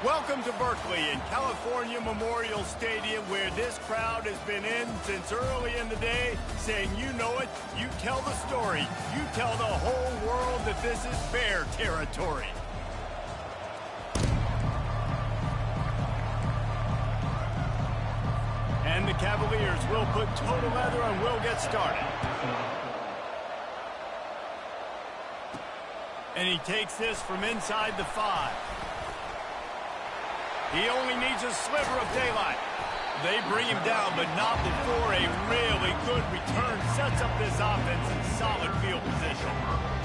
Welcome to Berkeley and California Memorial Stadium, where this crowd has been in since early in the day, saying, you know it, you tell the story, you tell the whole world that this is Bear territory. And the Cavaliers will put total leather and will get started. And he takes this from inside the 5. He only needs a sliver of daylight. They bring him down, but not before a really good return sets up this offense in solid field position.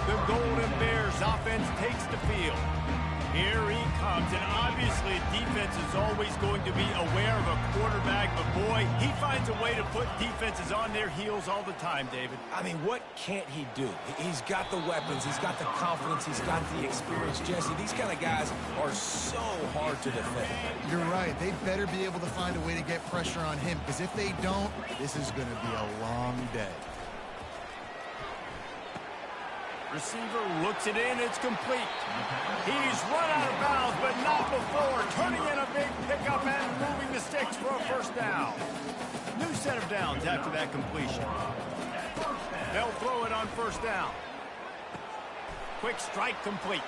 The Golden Bears offense takes the field. Here he comes, and obviously defense is always going to be aware of a quarterback, but boy, he finds a way to put defenses on their heels all the time, David. I mean, what can't he do? He's got the weapons, he's got the confidence, he's got the experience. Jesse, these kind of guys are so hard to defend. You're right. They better be able to find a way to get pressure on him, because if they don't, this is going to be a long day. Receiver looks it in, it's complete. He's run out of bounds, but not before turning in a big pickup and moving the sticks for a first down. New set of downs after that completion. They'll throw it on first down. Quick strike complete.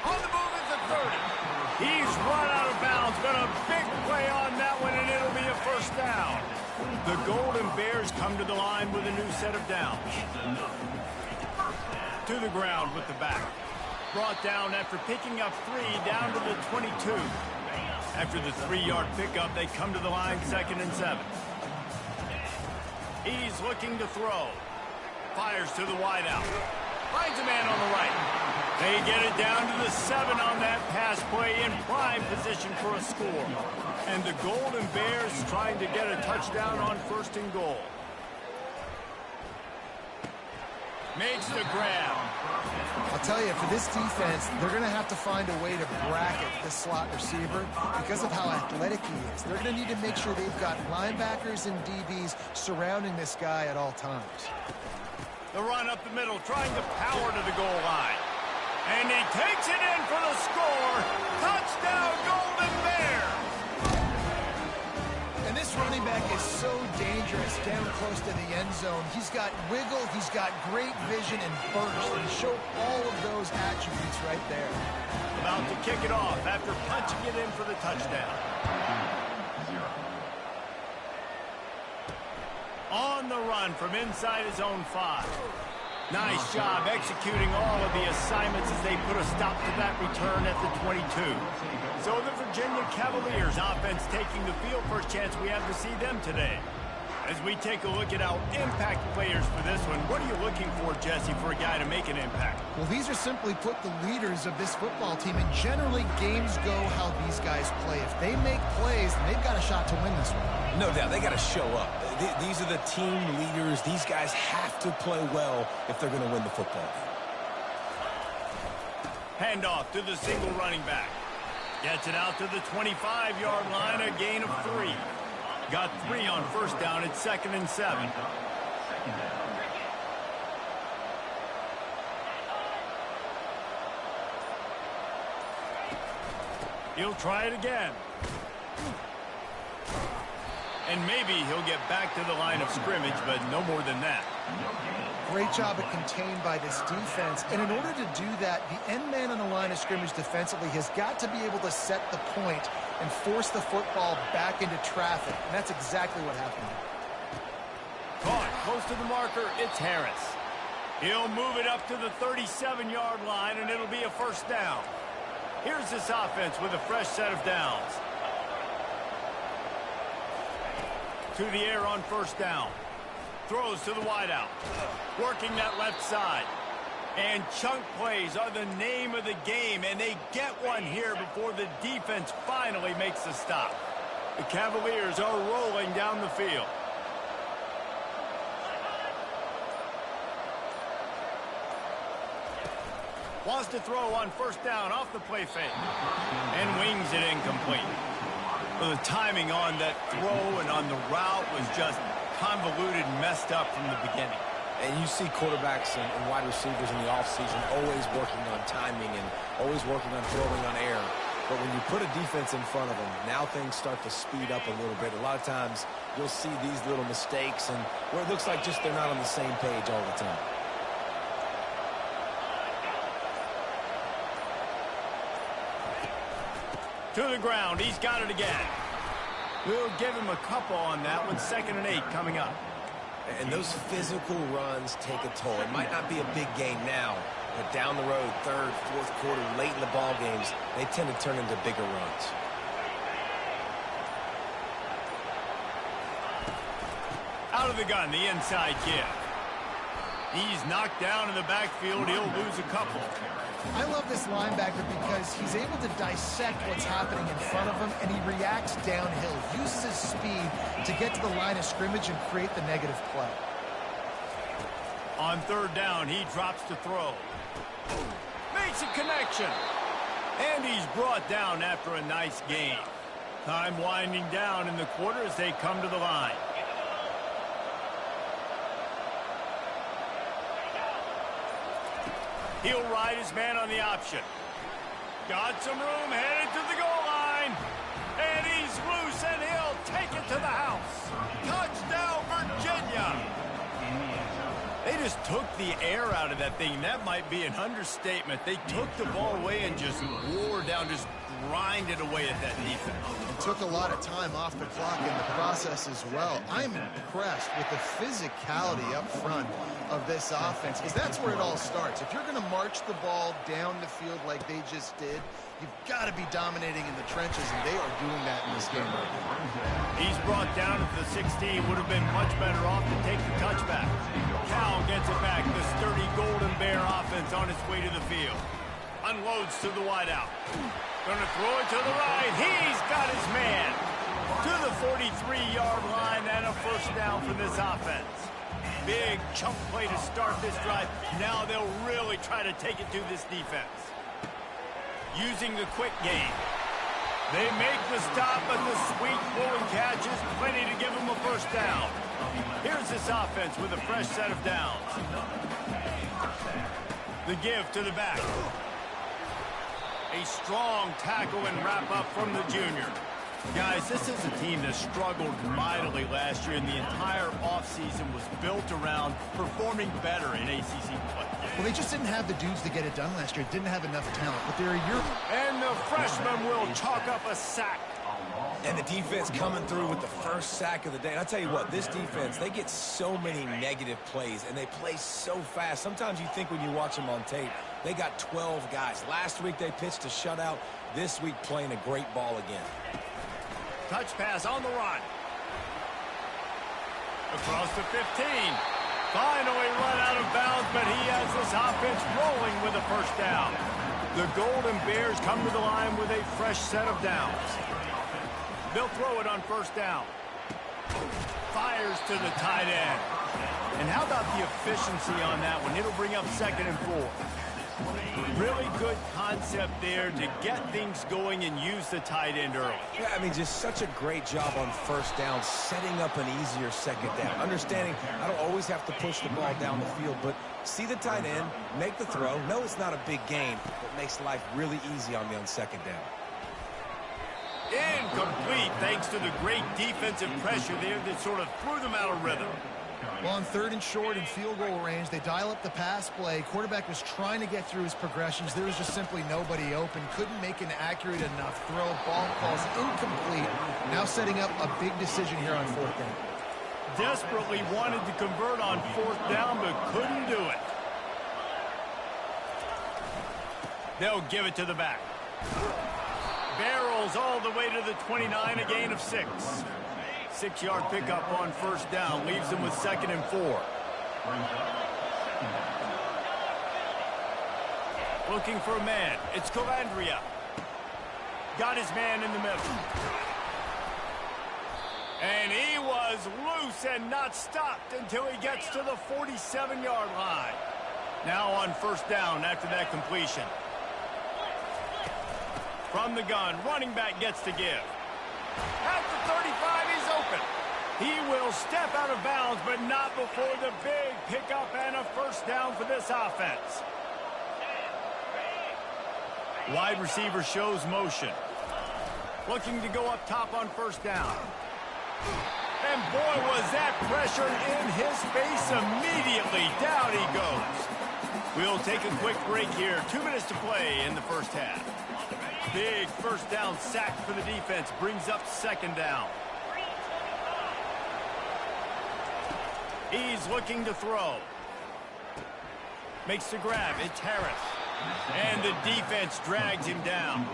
On the move is the 30. He's run out of bounds, but a big play on that one, and it'll be a first down. The Golden Bears come to the line with a new set of downs. To the ground with the back. Brought down after picking up 3 down to the 22. After the 3-yard pickup, they come to the line 2nd and 7. He's looking to throw. Fires to the wideout. Finds a man on the right. They get it down to the 7 on that pass play in prime position for a score. And the Golden Bears trying to get a touchdown on 1st and goal. Makes the grab. I'll tell you, for this defense, they're going to have to find a way to bracket this slot receiver because of how athletic he is. They're going to need to make sure they've got linebackers and DBs surrounding this guy at all times. The run up the middle, trying to power to the goal line. And he takes it in for the score. Touchdown, Golden Bears! And this running back is so dangerous down close to the end zone. He's got wiggle, he's got great vision and burst. And show all of those attributes right there. About to kick it off after punching it in for the touchdown. On the run from inside his own 5. Nice job executing all of the assignments as they put a stop to that return at the 22. So the Virginia Cavaliers offense taking the field. First chance we have to see them today. As we take a look at our impact players for this one, what are you looking for, Jesse, for a guy to make an impact? Well, these are simply put the leaders of this football team, and generally games go how these guys play. If they make plays, then they've got a shot to win this one. No doubt, they got to show up. These are the team leaders. These guys have to play well if they're going to win the football game. Handoff to the single running back. Gets it out to the 25-yard line, a gain of 3. Got 3 on first down at 2nd and 7. He'll try it again. And maybe he'll get back to the line of scrimmage, but no more than that. Great job at contained by this defense. And in order to do that, the end man on the line of scrimmage defensively has got to be able to set the point and force the football back into traffic. And that's exactly what happened. Caught close to the marker, it's Harris. He'll move it up to the 37-yard line, and it'll be a first down. Here's this offense with a fresh set of downs. To the air on first down. Throws to the wideout. Working that left side. And chunk plays are the name of the game, and they get one here before the defense finally makes the stop. The Cavaliers are rolling down the field. Wants to throw on first down off the play fake. And wings it incomplete. Well, the timing on that throw and on the route was just convoluted and messed up from the beginning. And you see quarterbacks and wide receivers in the offseason always working on timing and always working on throwing on air. But when you put a defense in front of them, now things start to speed up a little bit. A lot of times you'll see these little mistakes and where it looks like just they're not on the same page all the time. To the ground. He's got it again. We'll give him a couple on that one. 2nd and 8 coming up. And those physical runs take a toll. It might not be a big game now, but down the road, 3rd, 4th quarter, late in the ball games, they tend to turn into bigger runs. Out of the gun, the inside give. He's knocked down in the backfield. He'll lose a couple. I love this linebacker because he's able to dissect what's happening in front of him, and he reacts downhill, uses his speed to get to the line of scrimmage and create the negative play. On 3rd down, he drops to throw. Makes a connection. And he's brought down after a nice gain. Time winding down in the quarter as they come to the line. He'll ride his man on the option. Got some room, headed to the goal line. And he's loose, and he'll take it to the house. Touchdown, Virginia. They just took the air out of that thing. That might be an understatement. They took the ball away and just wore down, just grinded away at that defense. It took a lot of time off the clock in the process as well. I'm impressed with the physicality up front of this offense, because that's where it all starts. If you're going to march the ball down the field like they just did, you've got to be dominating in the trenches, and they are doing that in this game right now. He's brought down at the 16. Would have been much better off to take the touchback. Cal gets it back. The sturdy Golden Bear offense on its way to the field. Unloads to the wideout. Gonna throw it to the right. He's got his man to the 43-yard line, and a 1st down for this offense. Big chunk play to start this drive. Now they'll really try to take it to this defense. Using the quick game. They make the stop, but the sweet pulling catch is plenty to give them a 1st down. Here's this offense with a fresh set of downs. The give to the back. A strong tackle and wrap-up from the junior. Guys, this is a team that struggled mightily last year, and the entire offseason was built around performing better in ACC play. Well, they just didn't have the dudes to get it done last year. Didn't have enough talent, but they're a year. And the freshman will chalk up a sack. And the defense coming through with the 1st sack of the day. And I'll tell you what, this defense, they get so many negative plays, and they play so fast. Sometimes you think when you watch them on tape, they got 12 guys. Last week they pitched a shutout. This week playing a great ball again. Touch pass on the run. Across the 15. Finally run out of bounds, but he has this offense rolling with a 1st down. The Golden Bears come to the line with a fresh set of downs. They'll throw it on 1st down. Fires to the tight end. And how about the efficiency on that one? It'll bring up 2nd and 4. Really good concept there to get things going and use the tight end early. Yeah, I mean, just such a great job on 1st down, setting up an easier 2nd down. Understanding I don't always have to push the ball down the field, but see the tight end, make the throw. No, it's not a big gain, but makes life really easy on me on 2nd down. Incomplete, thanks to the great defensive pressure there that sort of threw them out of rhythm. Well, on 3rd and short and field goal range, they dial up the pass play. Quarterback was trying to get through his progressions. There was just simply nobody open. Couldn't make an accurate enough throw. Ball calls incomplete. Now setting up a big decision here on 4th down. Desperately wanted to convert on 4th down, but couldn't do it. They'll give it to the back. Barrels all the way to the 29, a gain of 6. 6-yard pickup on 1st down, leaves them with 2nd and 4. Looking for a man. It's Calandria. Got his man in the middle. And he was loose and not stopped until he gets to the 47-yard line. Now on 1st down after that completion. From the gun, running back gets to give. At the 35, he's open. He will step out of bounds, but not before the big pickup and a 1st down for this offense. Wide receiver shows motion. Looking to go up top on first down. And boy, was that pressure in his face immediately. Down he goes. We'll take a quick break here. 2 minutes to play in the first half. Big first down sack for the defense. Brings up second down. He's looking to throw. Makes the grab. It's Harris. And the defense drags him down.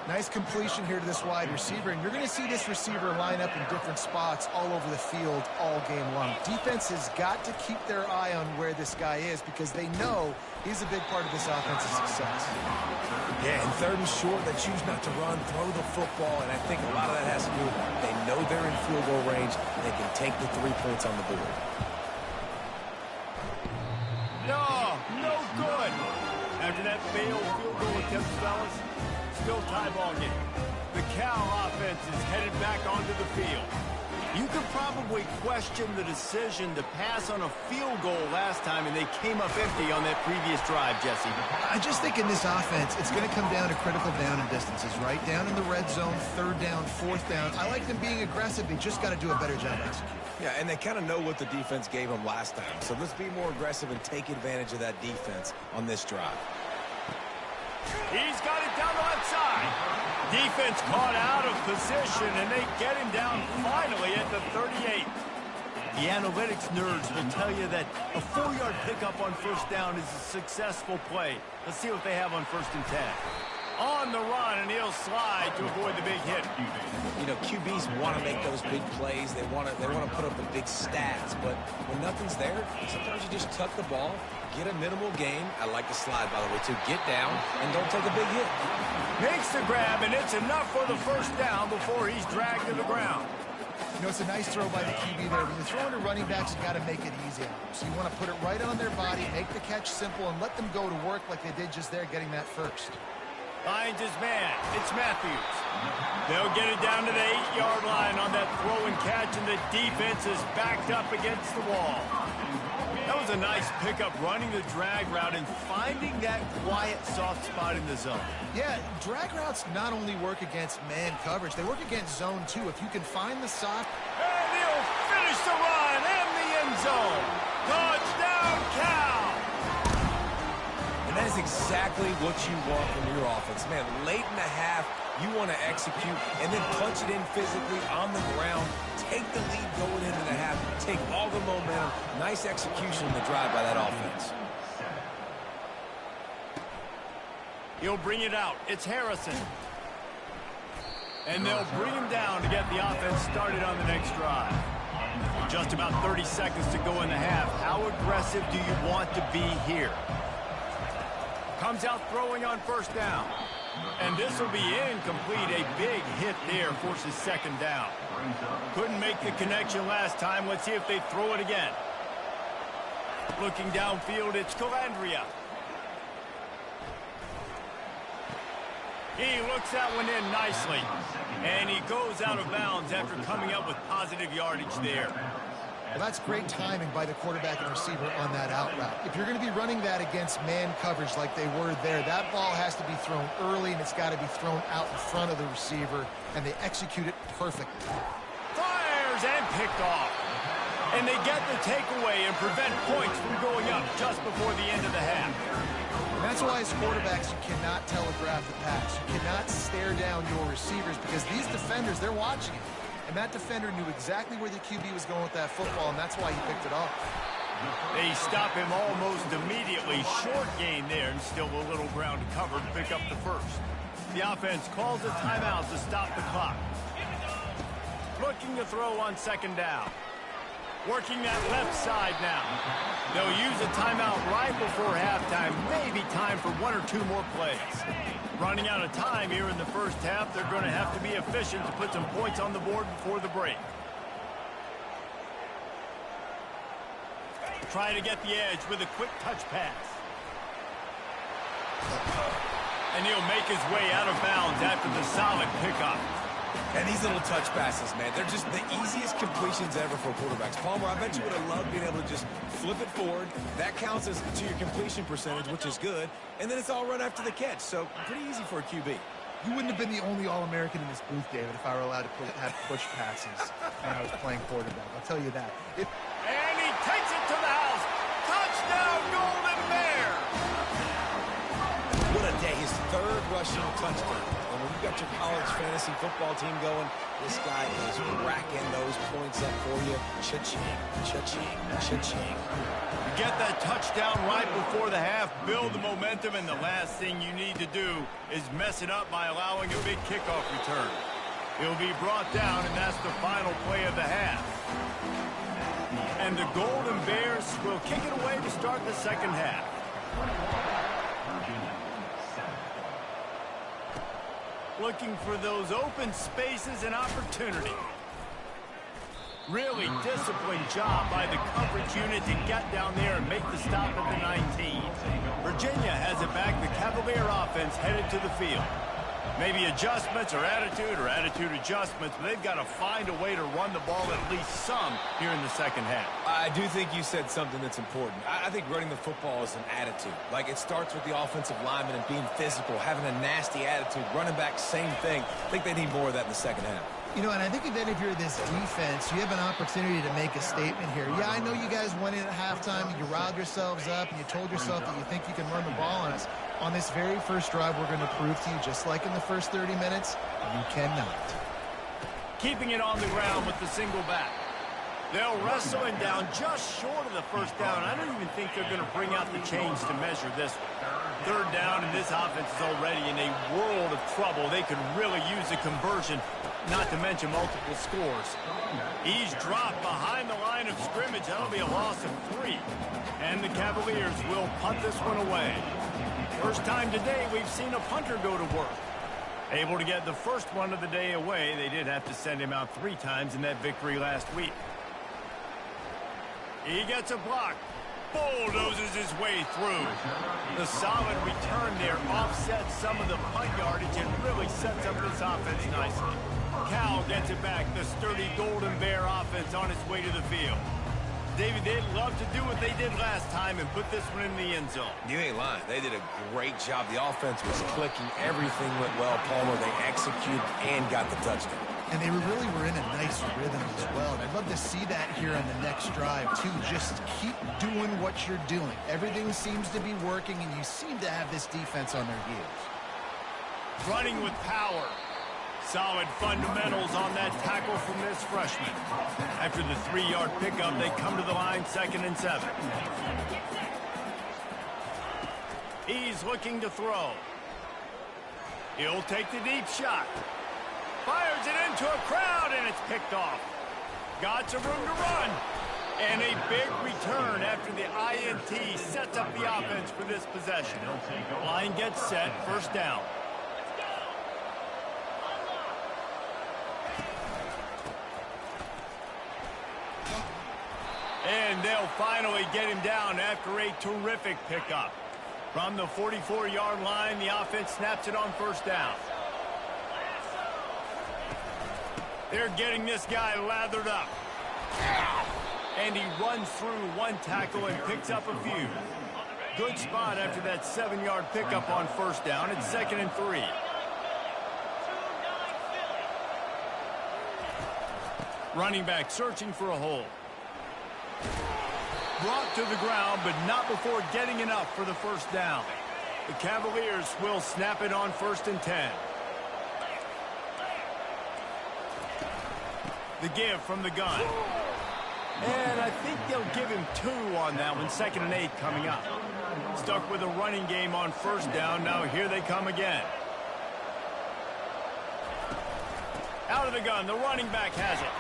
Nice completion here to this wide receiver, and you're going to see this receiver line up in different spots all over the field all game long. Defense has got to keep their eye on where this guy is because they know he's a big part of this offense's success. Yeah, and third and short, they choose not to run, throw the football, and I think a lot of that has to do with they know they're in field goal range. They can take the 3 points on the board. No good. After that failed field goal attempt, fellas, still tie ball game. The Cal offense is headed back onto the field. You could probably question the decision to pass on a field goal last time, and they came up empty on that previous drive, Jesse. I just think in this offense, it's going to come down to critical down and distances, right? Down in the red zone, third down, fourth down. I like them being aggressive. They just got to do a better job executing. Yeah, and they kind of know what the defense gave them last time. So let's be more aggressive and take advantage of that defense on this drive. He's got it down the left side. Defense caught out of position, and they get him down finally at the 38. The analytics nerds will tell you that a 4-yard pickup on first down is a successful play. Let's see what they have on 1st and 10. On the run, and he'll slide to avoid the big hit. You know, QBs want to make those big plays. They want to put up the big stats. But when nothing's there, sometimes you just tuck the ball, get a minimal gain. I like the slide, by the way, too. Get down and don't take a big hit. Makes the grab, and it's enough for the first down before he's dragged to the ground. You know, it's a nice throw by the QB there. When you're throwing to running backs, you got to make it easy on them. So you want to put it right on their body, make the catch simple, and let them go to work like they did just there, getting that first. Finds his man. It's Matthews. They'll get it down to the 8-yard line on that throw and catch, and the defense is backed up against the wall. That was a nice pickup, running the drag route and finding that quiet, soft spot in the zone. Yeah, drag routes not only work against man coverage, they work against zone too. If you can find the soft... And he'll finish the run in the end zone. Touchdown, Cal! And that is exactly what you want from your offense. Man, late in the half, you want to execute and then punch it in physically on the ground. Take the lead going into the half. Take all the momentum. Nice execution in the drive by that offense. He'll bring it out. It's Harrison. And they'll bring him down to get the offense started on the next drive. Just about 30 seconds to go in the half. How aggressive do you want to be here? Comes out throwing on first down. And this will be incomplete. A big hit there forces second down. Couldn't make the connection last time. Let's see if they throw it again. Looking downfield, it's Calandria. He looks that one in nicely. And he goes out of bounds after coming up with positive yardage there. Well, that's great timing by the quarterback and receiver on that out route. If you're going to be running that against man coverage like they were there, that ball has to be thrown early, and it's got to be thrown out in front of the receiver, and they execute it perfectly. Fires and picked off. And they get the takeaway and prevent points from going up just before the end of the half. And that's why as quarterbacks, you cannot telegraph the pass. You cannot stare down your receivers because these defenders, they're watching it. And that defender knew exactly where the QB was going with that football, and that's why he picked it off. They stop him almost immediately. Short gain there, and still a little ground to cover to pick up the first. The offense calls a timeout to stop the clock. Looking to throw on second down. Working that left side now. They'll use a timeout right before halftime. Maybe time for 1 or 2 more plays. Running out of time here in the first half. They're going to have to be efficient to put some points on the board before the break. Try to get the edge with a quick touch pass. And he'll make his way out of bounds after the solid pickup. And these little touch passes, man, they're just the easiest completions ever for quarterbacks. Palmer, I bet you would have loved being able to just flip it forward. That counts as to your completion percentage, which is good. And then it's all run after the catch. So pretty easy for a QB. You wouldn't have been the only All-American in this booth, David, if I were allowed to have push passes when I was playing quarterback. I'll tell you that. And he takes it to the house. Touchdown, Golden Bear! What a day. His third rushing touchdown. And when you got your college fantasy football team going, this guy is racking those points up for you. Cha-ching, cha-ching, cha-ching. Get that touchdown right before the half, build the momentum, and the last thing you need to do is mess it up by allowing a big kickoff return. He'll be brought down, and that's the final play of the half. And the Golden Bears will kick it away to start the second half. Looking for those open spaces and opportunity. Really disciplined job by the coverage unit to get down there and make the stop at the 19. Virginia has it back. The Cavalier offense headed to the field. Maybe adjustments or attitude adjustments, but they've got to find a way to run the ball at least some here in the second half. I do think you said something that's important. I think running the football is an attitude. Like, it starts with the offensive lineman and being physical, having a nasty attitude. Running back, same thing. I think they need more of that in the second half. You know, and I think that if you're this defense, you have an opportunity to make a statement here. Yeah, I know you guys went in at halftime, you riled yourselves up, and you told yourself that you think you can run the ball on us. On this very first drive, we're going to prove to you, just like in the first 30 minutes, you cannot. Keeping it on the ground with the single back. They'll wrestle him down just short of the first down. I don't even think they're going to bring out the chains to measure this one. Third down, and this offense is already in a world of trouble. They could really use a conversion, not to mention multiple scores. He's dropped behind the line of scrimmage. That'll be a loss of 3. And the Cavaliers will punt this one away. First time today we've seen a punter go to work. Able to get the first one of the day away. They did have to send him out 3 times in that victory last week. He gets a block. Bulldozes his way through. The solid return there offsets some of the punt yardage and really sets up this offense nicely. Cal gets it back. The sturdy Golden Bear offense on its way to the field. David, they'd love to do what they did last time and put this one in the end zone. You ain't lying. They did a great job. The offense was clicking. Everything went well, Palmer. They executed and got the touchdown. And they really were in a nice rhythm as well. And I'd love to see that here on the next drive, too. Just keep doing what you're doing. Everything seems to be working, and you seem to have this defense on their heels. Running with power. Solid fundamentals on that tackle from this freshman. After the 3-yard pickup, they come to the line 2nd and 7. He's looking to throw. He'll take the deep shot. Fires it into a crowd, and it's picked off. Got some room to run. And a big return after the INT sets up the offense for this possession. Line gets set, first down. And they'll finally get him down after a terrific pickup. From the 44-yard line, the offense snaps it on first down. They're getting this guy lathered up. And he runs through one tackle and picks up a few. Good spot after that 7-yard pickup on first down. It's 2nd and 3. Running back searching for a hole. Brought to the ground, but not before getting enough for the first down. The Cavaliers will snap it on 1st and 10. The give from the gun. And I think they'll give him 2 on that one. 2nd and 8 coming up. Stuck with a running game on first down. Now here they come again. Out of the gun. The running back has it.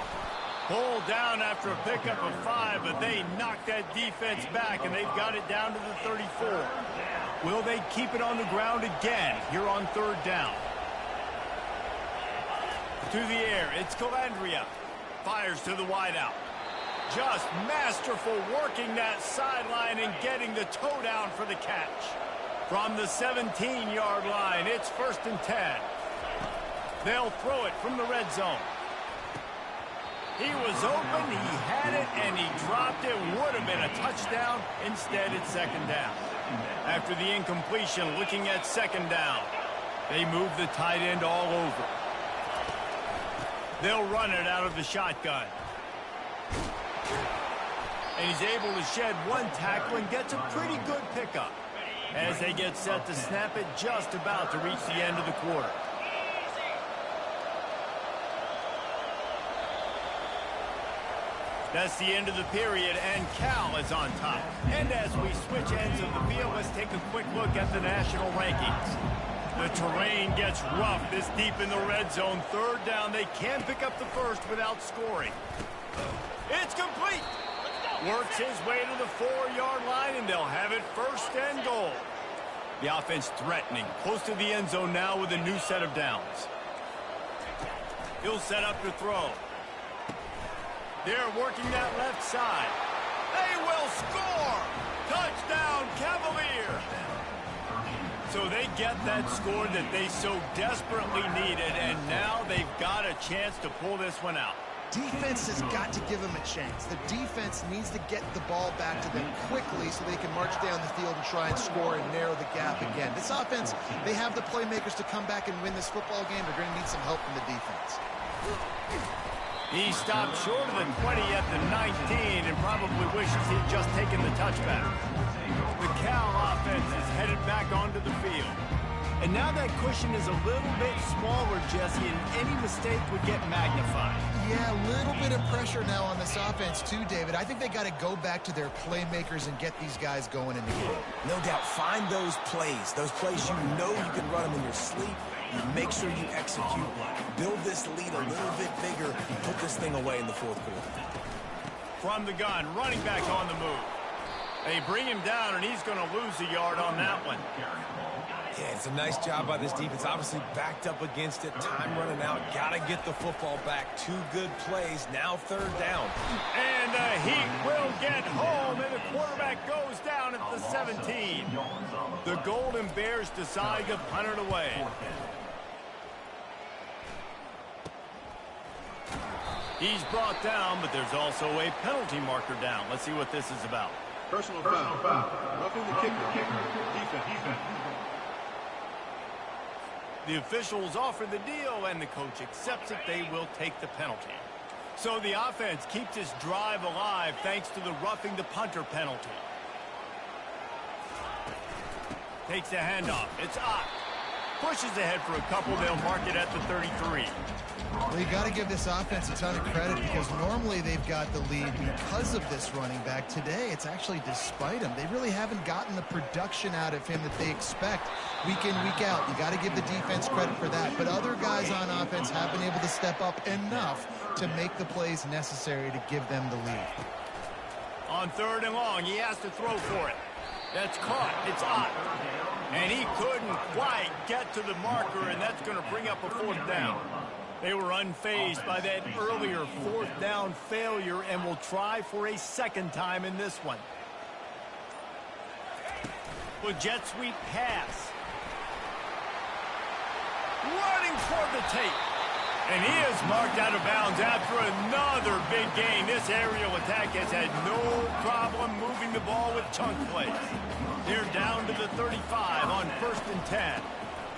Pulled down after a pickup of 5, but they knocked that defense back, and they've got it down to the 34. Will they keep it on the ground again here on 3rd down? To the air. It's Calandria. Fires to the wideout. Just masterful working that sideline and getting the toe down for the catch. From the 17-yard line, it's 1st and 10. They'll throw it from the red zone. He was open, he had it, and he dropped it. Would have been a touchdown. Instead, it's second down. After the incompletion, looking at second down. They move the tight end all over. They'll run it out of the shotgun. And he's able to shed one tackle and gets a pretty good pickup as they get set to snap it, just about to reach the end of the quarter. That's the end of the period, and Cal is on top. And as we switch ends of the field, let's take a quick look at the national rankings. The terrain gets rough this deep in the red zone. Third down, they can pick up the first without scoring. It's complete. Works his way to the 4-yard line, and they'll have it first and goal. The offense threatening, close to the end zone now with a new set of downs. He'll set up to throw. They're working that left side. They will score! Touchdown, Cavaliers! So they get that score that they so desperately needed, and now they've got a chance to pull this one out. Defense has got to give them a chance. The defense needs to get the ball back to them quickly so they can march down the field and try and score and narrow the gap again. This offense, they have the playmakers to come back and win this football game. They're going to need some help from the defense. He stopped short of the 20 at the 19 and probably wishes he'd just taken the touchback. The Cal offense is headed back onto the field. And now that cushion is a little bit smaller, Jesse, and any mistake would get magnified. Yeah, a little bit of pressure now on this offense too, David. I think they got to go back to their playmakers and get these guys going in the game. No doubt. Find those plays you know you can run them in your sleep. You make sure you execute. Build this lead a little bit bigger. Put this thing away in the fourth quarter. From the gun, running back on the move. They bring him down, and he's going to lose a yard on that one. Yeah, it's a nice job by this defense. Obviously backed up against it. Time running out. Got to get the football back. 2 good plays. Now third down. And he will get home, and the quarterback goes down at the 17. The Golden Bears decide to punt it away. He's brought down, but there's also a penalty marker down. Let's see what this is about. Personal foul. Roughing the kicker. Defense. The officials offer the deal, and the coach accepts it. They will take the penalty. So the offense keeps its drive alive thanks to the roughing the punter penalty. Takes the handoff. It's Ott. Pushes ahead for a couple. They'll mark it at the 33. Well, you got to give this offense a ton of credit because normally they've got the lead because of this running back. Today, it's actually despite him. They really haven't gotten the production out of him that they expect week in, week out. You got to give the defense credit for that. But other guys on offense have been able to step up enough to make the plays necessary to give them the lead. On third and long, he has to throw for it. That's caught. It's Ott. And he couldn't quite get to the marker, and that's going to bring up a fourth down. They were unfazed by that earlier fourth down failure and will try for a second time in this one. With jet sweep pass. Running toward the tape. And he is marked out of bounds after another big gain. This aerial attack has had no problem moving the ball with chunk plays. They're down to the 35 on 1st and 10.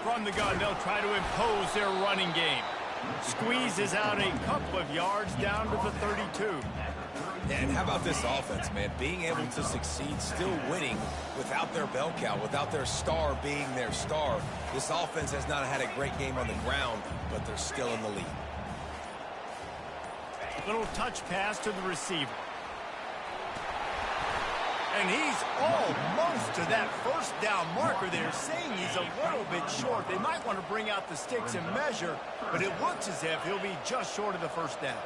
From the gun, they'll try to impose their running game. Squeezes out a couple of yards down to the 32. And how about this offense, man? Being able to succeed, still winning without their bell cow, without their star being their star. This offense has not had a great game on the ground, but they're still in the lead. Little touch pass to the receiver. And he's almost to that first down marker. They're saying he's a little bit short. They might want to bring out the sticks and measure, but it looks as if he'll be just short of the first down.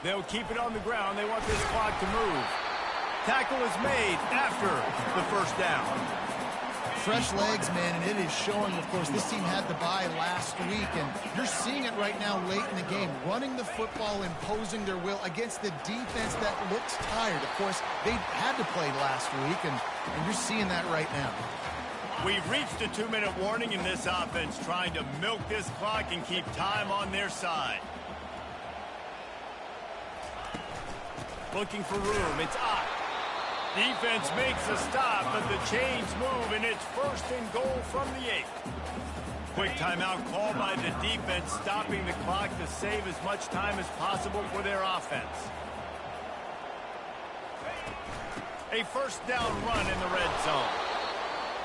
They'll keep it on the ground. They want this clock to move. Tackle is made after the first down. Fresh legs, man, and it is showing, of course, this team had the bye last week, and you're seeing it right now late in the game. Running the football, imposing their will against the defense that looks tired. Of course, they had to play last week, and you're seeing that right now. We've reached a 2-minute warning in this offense, trying to milk this clock and keep time on their side. Looking for room. It's up. Defense makes a stop, but the chains move, and it's 1st and goal from the 8. Quick timeout called by the defense, stopping the clock to save as much time as possible for their offense. A 1st down run in the red zone.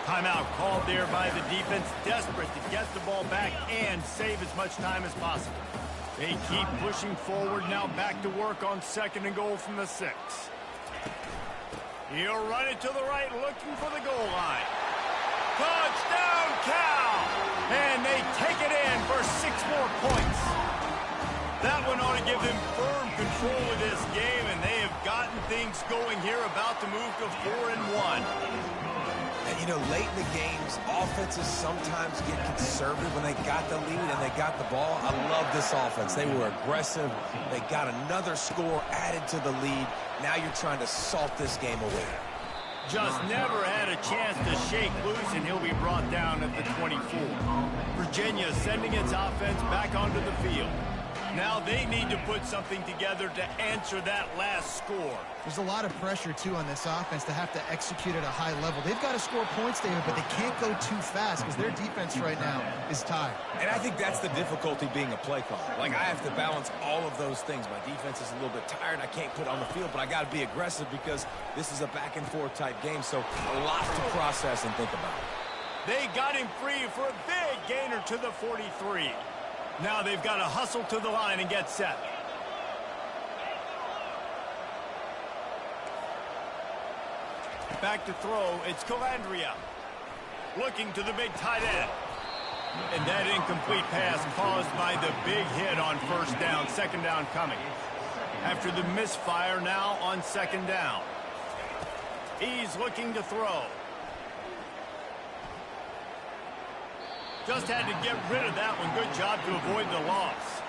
Timeout called there by the defense, desperate to get the ball back and save as much time as possible. They keep pushing forward, now back to work on 2nd and goal from the 6. He'll run it to the right, looking for the goal line. Touchdown, Cal! And they take it in for 6 more points. That one ought to give them firm control of this game, and they have gotten things going here, about to move to 4-1. And, you know, late in the games, offenses sometimes get conservative when they got the lead and they got the ball. I love this offense. They were aggressive. They got another score added to the lead. Now you're trying to salt this game away. Just never had a chance to shake loose, and he'll be brought down at the 24. Virginia sending its offense back onto the field. Now they need to put something together to answer that last score. There's a lot of pressure, too, on this offense to have to execute at a high level. They've got to score points there, but they can't go too fast because their defense right now is tired. And I think that's the difficulty being a play caller. Like, I have to balance all of those things. My defense is a little bit tired. I can't put on the field, but I got to be aggressive because this is a back-and-forth type game, so a lot to process and think about. They got him free for a big gainer to the 43. Now they've got to hustle to the line and get set. Back to throw, it's Calandria. Looking to the big tight end. And that incomplete pass caused by the big hit on 1st down, 2nd down coming. After the misfire, now on 2nd down. He's looking to throw. Just had to get rid of that one. Good job to avoid the loss.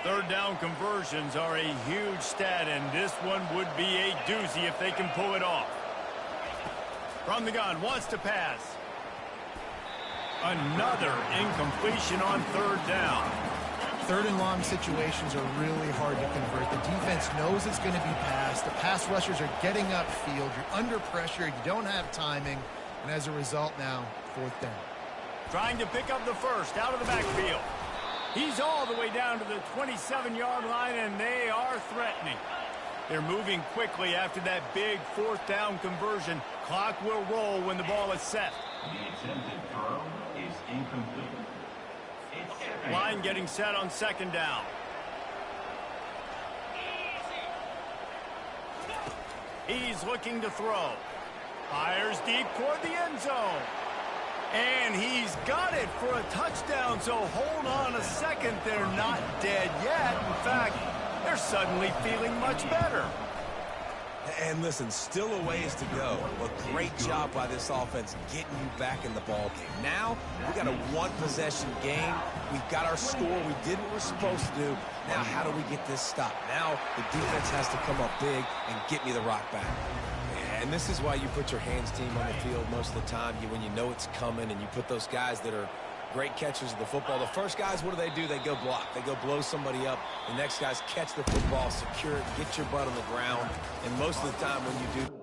3rd down conversions are a huge stat, and this one would be a doozy if they can pull it off. From the gun, wants to pass. Another incompletion on 3rd down. 3rd and long situations are really hard to convert. The defense knows it's going to be passed. The pass rushers are getting upfield. You're under pressure. You don't have timing. And as a result now, 4th down. Trying to pick up the 1st out of the backfield. He's all the way down to the 27-yard line, and they are threatening. They're moving quickly after that big 4th down conversion. Clock will roll when the ball is set. The attempted throw is incomplete. Line getting set on 2nd down. He's looking to throw. Fires deep toward the end zone. And he's got it for a touchdown, so hold on a second. They're not dead yet. In fact, they're suddenly feeling much better. And listen, still a ways to go. But great job by this offense getting you back in the ball game. Now, we got a 1-possession game. We've got our score we did what we're supposed to do. Now, how do we get this stopped? Now, the defense has to come up big and get me the rock back. And this is why you put your hands team on the field most of the time. When you know it's coming, and you put those guys that are great catchers of the football. The first guys, what do? They go block. They go blow somebody up. The next guys catch the football, secure it, get your butt on the ground. And most of the time when you do